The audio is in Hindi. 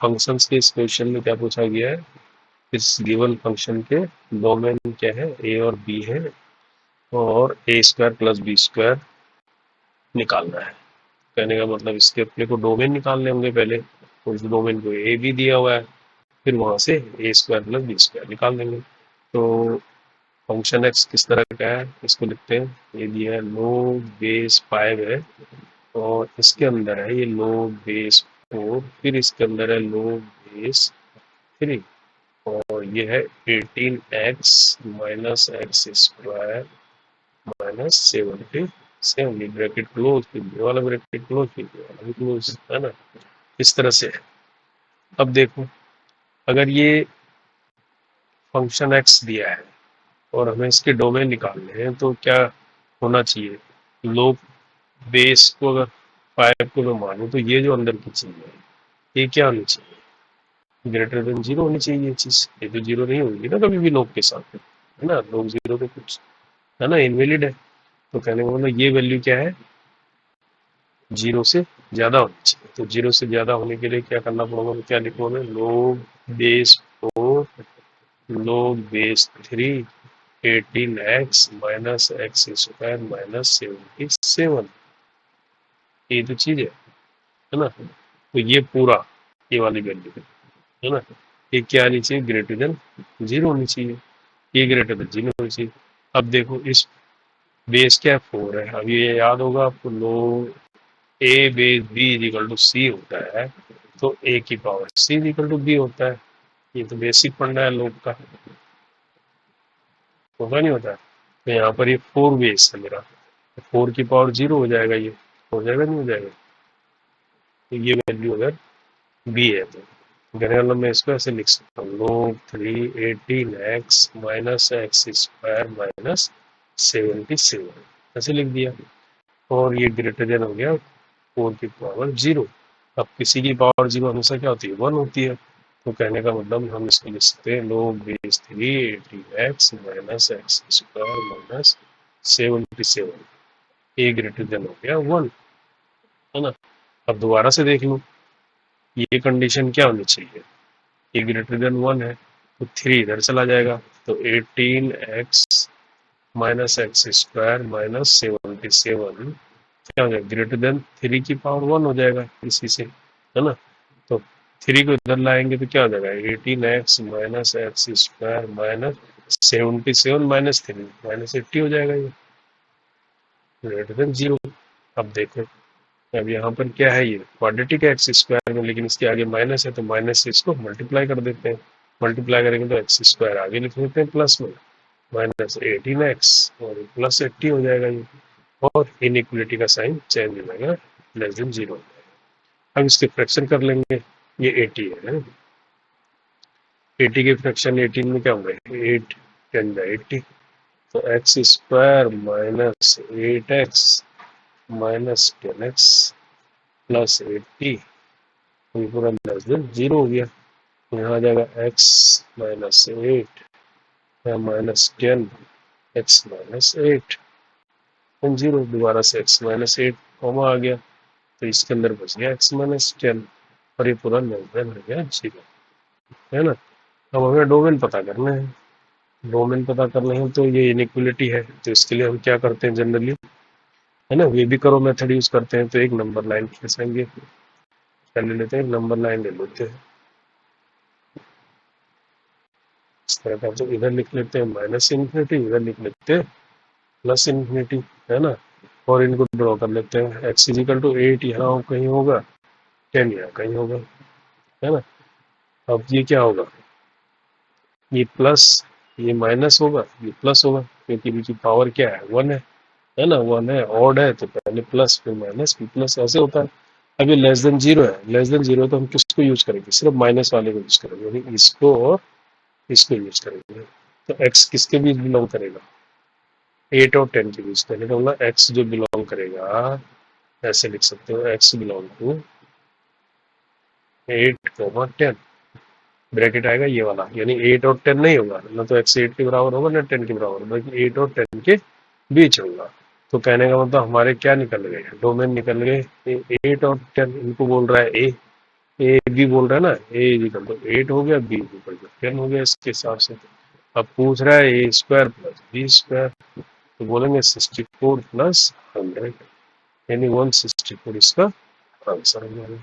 फंक्शंस के इस क्वेश्चन में क्या पूछा गया है, इस गिवन फंक्शन के डोमेन क्या है, ए और बी है, और ए स्क्वायर प्लस बी स्क्वायर निकालना है। कहने का मतलब इसके अपने को डोमेन निकालने होंगे पहले, तो इस डोमेन को ए भी दिया हुआ है, फिर वहां से ए स्क्वायर प्लस बी स्क्वायर निकाल देंगे। तो फंक्शन एक्स किस तरह का है, इसको लिखते हैं, ये दिया है log बेस 5 है, और इसके अंदर है ये log बेस 4, फिर इसके अंदर है log बेस 3, और ये है 18x minus x square minus 77, bracket close, फिर ये वाला ब्रैकेट क्लोज, फिर ये वाला भी क्लोज, है ना, इस तरह से है। अब देखो, अगर ये फंक्शन एक्स दिया है और हमें इसके डोमेन निकालने हैं, तो क्या होना चाहिए, लोग बेस को अगर 5 को मैं मानूं, तो ये जो अंदर की चीज है ये क्या होनी चाहिए, ग्रेटर देन 0 होनी चाहिए ये चीज। ये तो 0 नहीं होगी ना कभी भी लोग के साथ, है ना, लोग 0 पे कुछ, है ना, इनवैलिड है। तो कहने का मतलब ये वैल्यू क्या है, 0 से ज्यादा होनी चाहिए। तो 0 से ज्यादा होने के लिए क्या करना पड़ेगा, तो क्या लिखूँ मैं, लोग बेस 4 लोग base 3 18x minus x square minus 77, ये तो चीज है ना। तो ये पूरा, ये वाली वैल्यू है ना, ये क्या आनी चाहिए, ग्रेटर देन 0 होनी चाहिए, ये ग्रेटर देन 0 होनी चाहिए। अब देखो, इस बेस क्या 4 है, अब ये याद होगा आपको, log a base b is equal to c होता है, तो ए की power c is equal to b होता है। ये तो बेसिक पढ़ना है लोग का, होगा नहीं होता है। तो यहाँ पर ये 4 बेस है मेरा, 4 की पावर 0 हो जाएगा, ये हो जाएगा नहीं हो जाएगा। तो ये वैल्यू अगर बी है, तो कहने मतलब मैं इसको ऐसे लिख सकता हूँ, log 3 18x minus x square minus 77, ऐसे लिख दिया, और ये ग्रेटर देन हो गया 4 की पावर 0। अब किसी की पावर 0 हमेशा क्या होती है, 1 होती है। तो कहने का मतलब हम इसको लिख सकते हैं, log base 3 18x minus x square minus 77, ए ग्रेटर देन हो गया 1, है ना। अब दोबारा से देख लो, ये कंडीशन क्या होनी चाहिए, ये ग्रेटर देन 1 है, तो 3 इधर चला जाएगा, तो 18x minus x square minus 77 क्या हो जाएगा, ग्रेटर देन 3 की पावर 1 हो जाएगा इसी से, है ना। तो 3 को इधर लाएंगे तो क्या हो जाएगा, 18x minus x square minus 77 minus 3 minus 80 हो जाएगा, ये ग्रेटर देन 0। अब देखो, अब यहाँ पर क्या है, ये क्वाड्रेटिक है एक्स स्क्वायर में, लेकिन इसके आगे माइनस है, तो माइनस से इसको मल्टीप्लाई कर देते हैं, मल्टीप्लाई करेंगे तो एक्स स्क्वायर आगे लिख देते हैं प्लस में, माइनस 18x और प्लस 80 हो जाएगा ये, और इनइक्वलिटी का साइन चेंज हो जाएगा, लेस देन 0 हो जाएगा। अब इसके फ्रैक्शन कर लेंगे, ये 80 है, 80 के फ्रैक्शन 18 में क्या होंगे, 8 10 80, तो x square minus 8x minus 10x plus 80, ये पूरा लेस देन 0 हो गया। यहाँ आ जाएगा x minus 8 minus 10 x minus 8 0, दोबारा से x माइनस 8 कॉमा आ गया, तो इसके अंदर बच गया x माइनस 10, और ये पूरा लेस देन हो गया 0, है ना। अब हमें डोमेन पता करना है, डोमेन पता करना है, तो ये इनइक्वलिटी है, तो इसके लिए हम क्या करते हैं जनरली, है ना, वे भी करो मेथड यूज करते हैं। तो एक नंबर लाइन खींचेंगे, कर लेते हैं, नंबर लाइन ले लेते हैं इस तरह का, तो इधर लिख लेते हैं माइनस इन्फिनिटी, इधर लिख लेते हैं प्लस इन्फिनिटी, है ना, और इनको ड्रॉ कर लेते हैं, एक्स इजिकल टू 8 यहाँ कहीं होगा, 10 यहाँ कहीं होगा, है ना। अब ये क्या होगा, ये प्लस, ये माइनस होगा, ये प्लस होगा, क्योंकि इनकी पावर क्या है, 1 है ना, 1 है, ऑड है, तो पहले प्लस फिर माइनस फिर प्लस, ऐसे होता है। अब ये लेस देन 0 है, लेस देन 0 तो हम किसको यूज करेंगे, सिर्फ माइनस वाले को यूज करेंगे, यानी इसको और इसको यूज करेंगे। तो एक्स किसके बीच बिलोंग करेगा, 8 और 10 के बीच, कहने का मतलब एक्स जो बिलोंग करेगा, ऐसे लिख सकते हो, एक्स बिलोंग टू 8, 10, ब्रैकेट आएगा ये वाला, यानी 8 और 10 नहीं होगा ना, तो एक्स 8 के बराबर होगा ना 10 के बराबर, बल्कि 8 और 10 के बीच होगा। तो कहने का मतलब हमारे क्या निकल गए, डोमेन निकल गए, 8 और 10, इनको बोल रहा है ए, ए बी बोल रहा है ना, ए इज इक्वल टू 8 हो गया, बी इज इक्वल टू 10 हो गया इसके हिसाब से। अब पूछ रहा है ए स्क्वायर प्लस बी स्क्वायर, तो बोलेंगे 64 प्लस 100, यानी 164 इसका आंसर हो जाएगा।